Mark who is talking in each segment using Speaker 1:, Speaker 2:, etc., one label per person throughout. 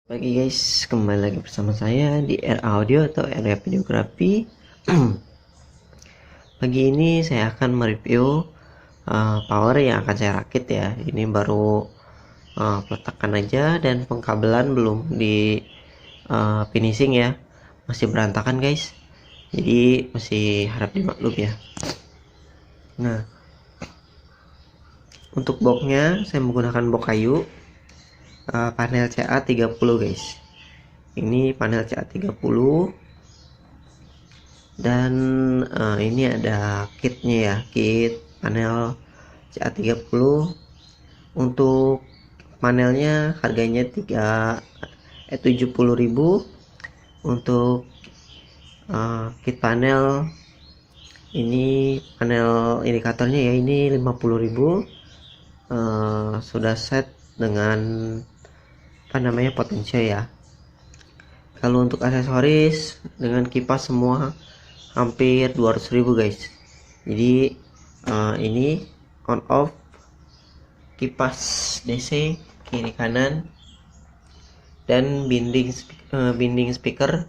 Speaker 1: Pagi guys, kembali lagi bersama saya di R Audio atau area videografi. Pagi ini saya akan mereview power yang akan saya rakit ya. Ini baru peletakan aja dan pengkabelan belum di finishing ya. Masih berantakan guys. Jadi masih harap dimaklum ya. Nah, untuk boxnya saya menggunakan box kayu panel CA30 guys. Ini panel CA30 dan ini ada kitnya ya, kit panel CA30. Untuk panelnya harganya 70.000. Untuk kit panel ini, panel indikatornya ya, ini 50.000. Sudah set dengan potensial ya. Kalau untuk aksesoris dengan kipas semua hampir 200.000 guys. Jadi ini on off kipas DC kiri kanan dan binding speaker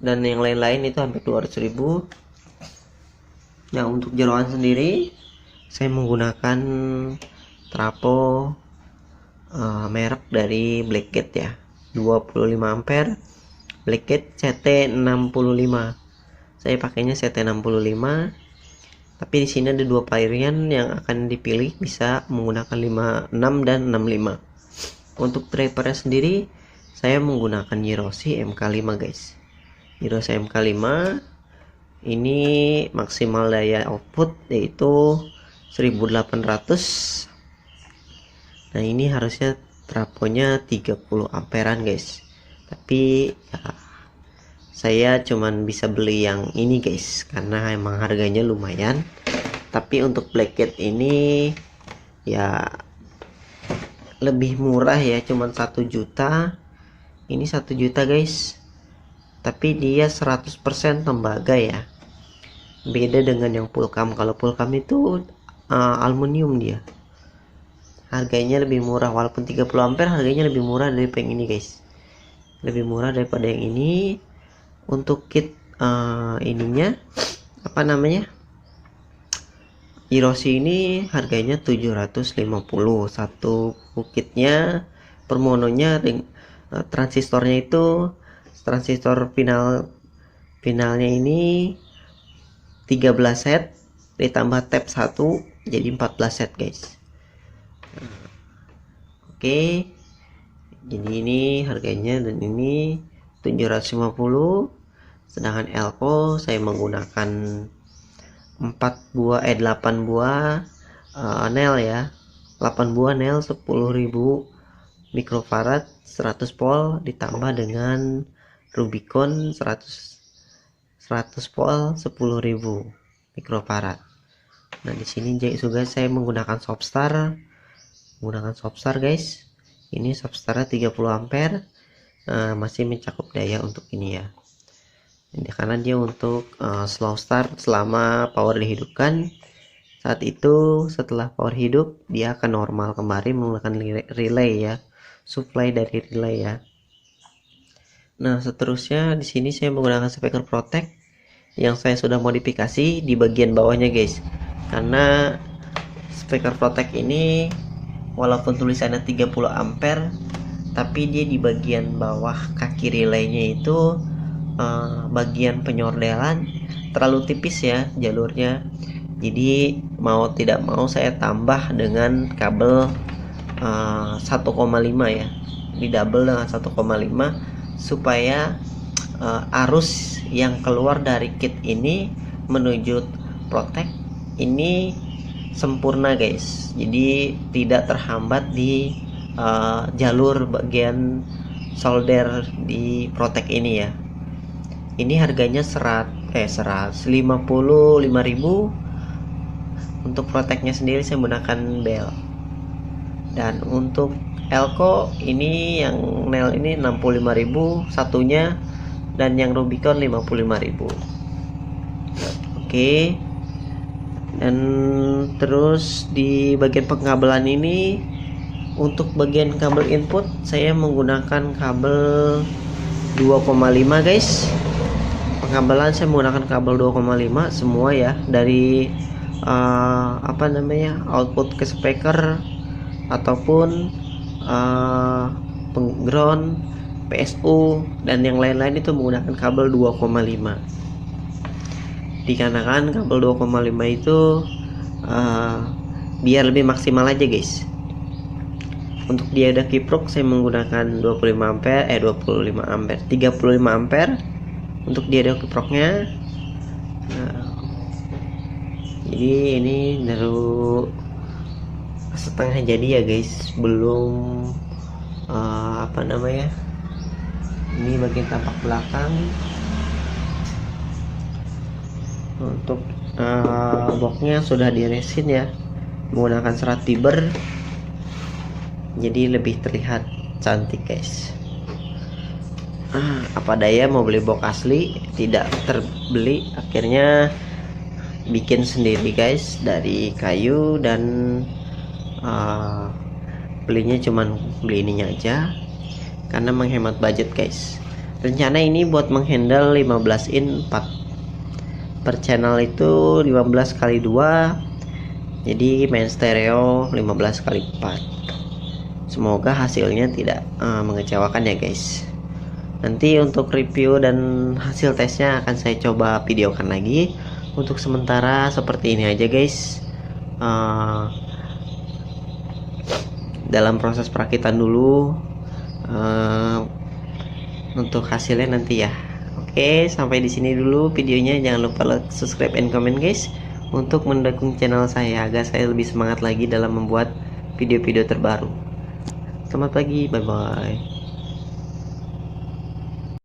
Speaker 1: dan yang lain-lain itu hampir 200.000. Nah, untuk jeroan sendiri saya menggunakan trafo merek dari Blackgate ya, 25 ampere Blackgate CT65. Saya pakainya CT65, tapi di sini ada dua varian yang akan dipilih, bisa menggunakan 56 dan 65. Untuk drivernya sendiri saya menggunakan Yiroshi MK5 guys. Yiroshi MK5 ini maksimal daya output yaitu 1800. Nah, ini harusnya trafonya 30 amperan guys, tapi ya, saya cuman bisa beli yang ini guys karena emang harganya lumayan. Tapi untuk Blackgate ini ya lebih murah ya, cuman 1 juta. Ini 1 juta guys, tapi dia 100% tembaga ya, beda dengan yang Fullcam. Kalau Fullcam itu aluminium, dia harganya lebih murah, walaupun 30 ampere harganya lebih murah dari yang ini guys, lebih murah daripada yang ini. Untuk kit ininya Yiroshi ini harganya 750 satu kitnya. Per mononya transistornya itu transistor finalnya ini 13 set ditambah tab 1 jadi 14 set guys. Oke, jadi ini harganya, dan ini 750. Sedangkan elko saya menggunakan 8 buah nail ya, 8 buah nail 10.000 mikrofarad 100 volt ditambah dengan Rubicon 100 volt 10.000 mikrofarad. Nah, di sini juga saya menggunakan Shopstar guys. Ini Shopstar 30 ampere, masih mencakup daya untuk ini ya. Ini karena dia untuk slow start selama power dihidupkan. Saat itu setelah power hidup dia akan normal kembali menggunakan relay ya, supply dari relay ya. Nah, seterusnya di sini saya menggunakan speaker protect yang saya sudah modifikasi di bagian bawahnya guys. Karena speaker protect ini walaupun tulisannya 30 ampere, tapi dia di bagian bawah kaki relaynya itu bagian penyorderan terlalu tipis ya jalurnya. Jadi mau tidak mau saya tambah dengan kabel 1,5 ya, di double dengan 1,5 supaya arus yang keluar dari kit ini menuju protect ini sempurna guys. Jadi tidak terhambat di jalur bagian solder di protect ini ya. Ini harganya 155.000. Untuk protectnya sendiri saya menggunakan bel. Dan untuk elko ini yang nail ini 65.000 satunya, dan yang Rubicon 55.000. Oke. Dan terus di bagian pengabelan ini Untuk bagian kabel input saya menggunakan kabel 2,5 guys. Pengabelan saya menggunakan kabel 2,5 semua ya, dari output ke speaker ataupun ground, PSU dan yang lain-lain itu menggunakan kabel 2,5. Dikarenakan kabel 2,5 itu biar lebih maksimal aja guys. Untuk dioda kiprok saya menggunakan 35 ampere 35 ampere untuk dioda kiproknya. Jadi ini baru setengah jadi ya guys, belum ini bagian tampak belakang. Untuk boxnya sudah diresin ya, menggunakan serat fiber, jadi lebih terlihat cantik guys. Apa daya mau beli box asli tidak terbeli, akhirnya bikin sendiri guys dari kayu, dan belinya cuman beli ininya aja karena menghemat budget guys. Rencana ini buat menghandle 15 in 4 per channel, itu 15 kali 2, jadi main stereo 15 kali 4. Semoga hasilnya tidak mengecewakan ya guys. Nanti untuk review dan hasil tesnya akan saya coba videokan lagi. Untuk sementara seperti ini aja guys. Dalam proses perakitan dulu. Untuk hasilnya nanti ya. Oke, sampai di sini dulu videonya. Jangan lupa like, subscribe, and comment guys, untuk mendukung channel saya agar saya lebih semangat lagi dalam membuat video-video terbaru. Selamat pagi, bye bye.